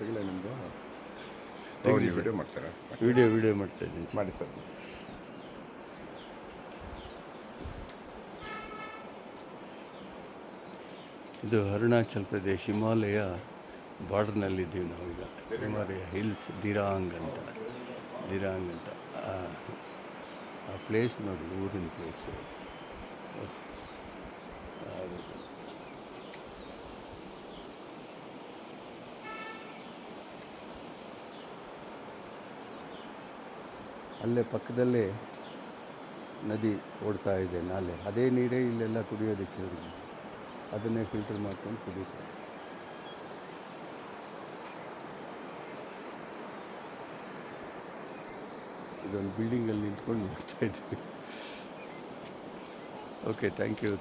ತೆಗಿಲ್ಲ ನಿಮ್ಮದು? ತೆಗಿಲಿ ನೀವು sir. Video ಮಾಡ್ತಾರಾ? ವಿಡಿಯೋ ಮಾಡ್ತಾ ಇದ್ದೀನಿ ಸರ್. ಮಾಡಿ ಸರ್. ಇದು ಅರುಣಾಚಲ್ ಪ್ರದೇಶ್ ಹಿಮಾಲಯ ಬಾರ್ಡ್ರ್ನಲ್ಲಿದ್ದೀವಿ ನಾವೀಗ. ಹಿಮಾಲಯ ಹಿಲ್ಸ್ ದಿರಾಂಗ್ ಅಂತ ಆ ಪ್ಲೇಸ್ ನೋಡಿ, ಊರಿನ ಪ್ಲೇಸು. ಅಲ್ಲೇ ಪಕ್ಕದಲ್ಲೇ ನದಿ ಓಡ್ತಾ ಇದೆ, ನಾಲೆ. ಅದೇ ನೀರೇ ಇಲ್ಲೆಲ್ಲ ಕುಡಿಯೋದಕ್ಕೆ ಅವ್ರಿಗೆ. ಅದನ್ನೇ ಫಿಲ್ಟರ್ ಮಾಡ್ಕೊಂಡು ಕುಡಿತಾರೆ. ಇದೊಂದು ಬಿಲ್ಡಿಂಗಲ್ಲಿ ನಿಂತ್ಕೊಂಡು ನೋಡ್ತಾ ಇದ್ದೀವಿ. Okay, thank you.